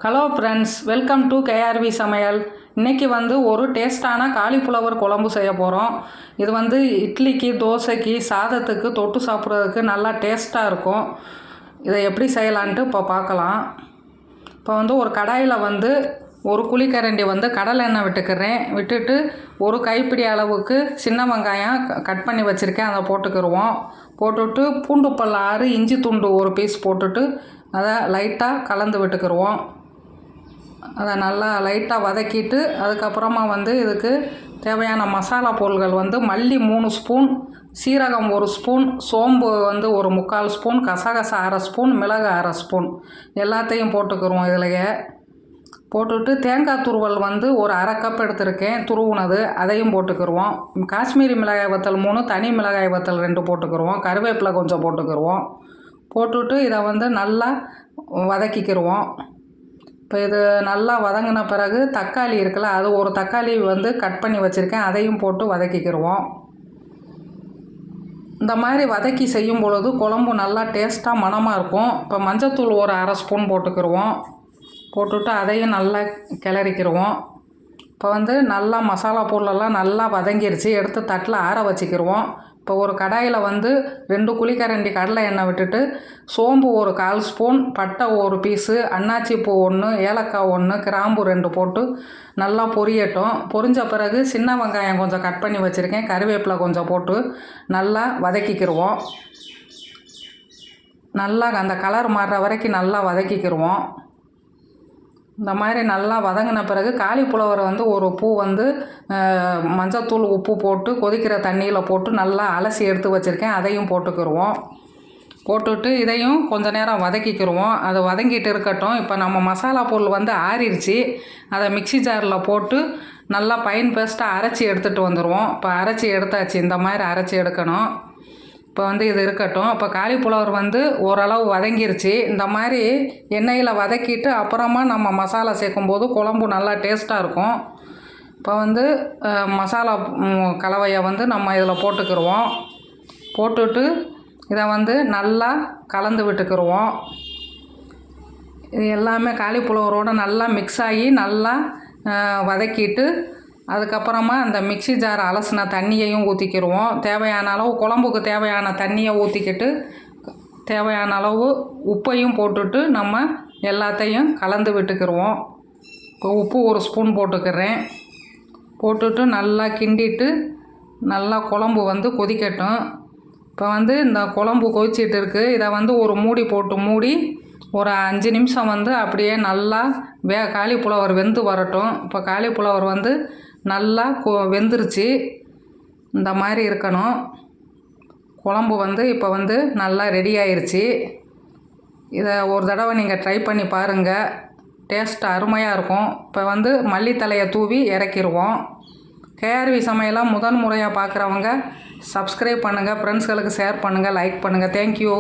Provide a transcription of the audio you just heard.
Hello friends, welcome to KRV சமையல். இன்றைக்கி ஒரு டேஸ்டான காலிஃப்ளவர் குழம்பு செய்ய போகிறோம். இது இட்லிக்கு, தோசைக்கு, சாதத்துக்கு தொட்டு சாப்பிட்றதுக்கு நல்லா டேஸ்ட்டாக இருக்கும். இதை எப்படி செய்யலான்ட்டு இப்போ பார்க்கலாம். இப்போ ஒரு கடாயில் ஒரு குழிக்கரண்டி கடலை எண்ணெய் விட்டுக்கிறேன். விட்டுட்டு ஒரு கைப்பிடி அளவுக்கு சின்ன வெங்காயம் கட் பண்ணி வச்சுருக்கேன், அதை போட்டுக்கிடுவோம். போட்டுட்டு பூண்டு பல் 6, இஞ்சி துண்டு ஒரு பீஸ் போட்டுட்டு அதை லைட்டாக கலந்து விட்டுக்கிடுவோம். அதை நல்லா லைட்டாக வதக்கிட்டு அதுக்கப்புறமா இதுக்கு தேவையான மசாலா பொருள்கள் மல்லி 3 ஸ்பூன், சீரகம் 1 ஸ்பூன், சோம்பு 1/4 ஸ்பூன், கசகசா 1/2 ஸ்பூன், மிளகு 1/2 ஸ்பூன் எல்லாத்தையும் போட்டுக்கிறோம். இதிலையே போட்டுட்டு தேங்காய் துருவல் ஒரு 1/2 கப் எடுத்திருக்கேன், துருவுனது, அதையும் போட்டுக்கிடுவோம். காஷ்மீரி மிளகாய் வத்தல் 3, தனி மிளகாய் வத்தல் 2 போட்டுக்கிடுவோம். கருவேப்பிலை கொஞ்சம் போட்டுக்கிடுவோம். போட்டுட்டு இதை நல்லா வதக்கிக்கிடுவோம். இப்போ இது நல்லா வதங்கின பிறகு தக்காளி இருக்குல்ல, அது ஒரு தக்காளி கட் பண்ணி வச்சுருக்கேன், அதையும் போட்டு வதக்கிக்கிடுவோம். இந்த மாதிரி வதக்கி செய்யும் பொழுது குழம்பு நல்லா டேஸ்ட்டாக மணமாக இருக்கும். இப்போ மஞ்சத்தூள் ஒரு 1/2 ஸ்பூன் போட்டுக்கிடுவோம். போட்டுட்டு அதையும் நல்லா கிளறிக்கிடுவோம். இப்போ நல்லா மசாலா பொருளெல்லாம் நல்லா வதங்கிருச்சு. எடுத்து தட்டில் ஆற வச்சுக்கிடுவோம். இப்போ ஒரு கடாயில் 2 குழிக்கரண்டி கடலை எண்ணெய் விட்டுட்டு சோம்பு ஒரு 1/4 ஸ்பூன், பட்டை ஒரு பீஸு, அன்னாச்சி பூ 1, ஏலக்காய் 1, கிராம்பு 2 போட்டு நல்லா பொரியட்டும். பொரிஞ்ச பிறகு சின்ன வெங்காயம் கொஞ்சம் கட் பண்ணி வச்சுருக்கேன், கருவேப்பிலை கொஞ்சம் போட்டு நல்லா வதக்கிக்கிடுவோம். நல்லா அந்த கலர் மாறுற வரைக்கும் நல்லா வதக்கிக்கிடுவோம். இந்த மாதிரி நல்லா வதங்கின பிறகு காலிஃப்ளவர் ஒரு பூ மஞ்சத்தூள் உப்பு போட்டு கொதிக்கிற தண்ணியில் போட்டு நல்லா அலசி எடுத்து வச்சுருக்கேன், அதையும் போட்டுக்கிடுவோம். போட்டுட்டு இதையும் கொஞ்சம் நேரம் வதக்கிக்கிடுவோம். அது வதங்கிட்டு இருக்கட்டும். இப்போ நம்ம மசாலா பொருள் ஆறிடுச்சு. அதை மிக்ஸி ஜாரில் போட்டு நல்லா ஃபைன் பேஸ்ட்டாக அரைச்சி எடுத்துகிட்டு வந்துடுவோம். இப்போ அரைச்சி எடுத்தாச்சு, இந்த மாதிரி அரைச்சி எடுக்கணும். இப்போ இது இருக்கட்டும். இப்போ காலிஃப்ளவர் ஓரளவு வதங்கிருச்சு. இந்த மாதிரி எண்ணெயில் வதக்கிட்டு அப்புறமா நம்ம மசாலா சேர்க்கும்போது குழம்பு நல்லா டேஸ்ட்டாக இருக்கும். இப்போ மசாலா கலவையை நம்ம இதில் போட்டுக்கிடுவோம். போட்டுட்டு இதை நல்லா கலந்து விட்டுக்கிடுவோம். இது எல்லாமே காலிஃப்ளவரோடு நல்லா மிக்ஸ் ஆகி நல்லா வதக்கிட்டு அதுக்கப்புறமா அந்த மிக்ஸி ஜார் அலசின தண்ணியையும் ஊற்றிக்கிடுவோம். தேவையான அளவு குழம்புக்கு தேவையான தண்ணியை ஊற்றிக்கிட்டு தேவையான அளவு உப்பையும் போட்டுட்டு நம்ம எல்லாத்தையும் கலந்து விட்டுக்கிடுவோம். இப்போ உப்பு 1 ஸ்பூன் போட்டுக்கிறேன். போட்டுட்டு நல்லா கிண்டிட்டு நல்லா குழம்பு கொதிக்கட்டும். இப்போ இந்த குழம்பு கொதிச்சிட்டு இருக்குது. இதை ஒரு மூடி போட்டு மூடி ஒரு 5 நிமிஷம் அப்படியே நல்லா காலிஃப்ளவர் வெந்து வரட்டும். இப்போ காலிஃப்ளவர் நல்லா வெந்துருச்சு. இந்த மாதிரி இருக்கணும். குழம்பு இப்போ நல்லா ரெடி ஆயிடுச்சு. இதை ஒரு தடவை நீங்கள் ட்ரை பண்ணி பாருங்கள், டேஸ்ட் அருமையாக இருக்கும். இப்போ மல்லித்தலையை தூவி இறக்கிடுவோம். கேஆர்வி சமையலாம் முதன் முறையாக பார்க்குறவங்க சப்ஸ்கிரைப் பண்ணுங்கள், ஃப்ரெண்ட்ஸ்களுக்கு ஷேர் பண்ணுங்கள், லைக் பண்ணுங்கள். தேங்க்யூ.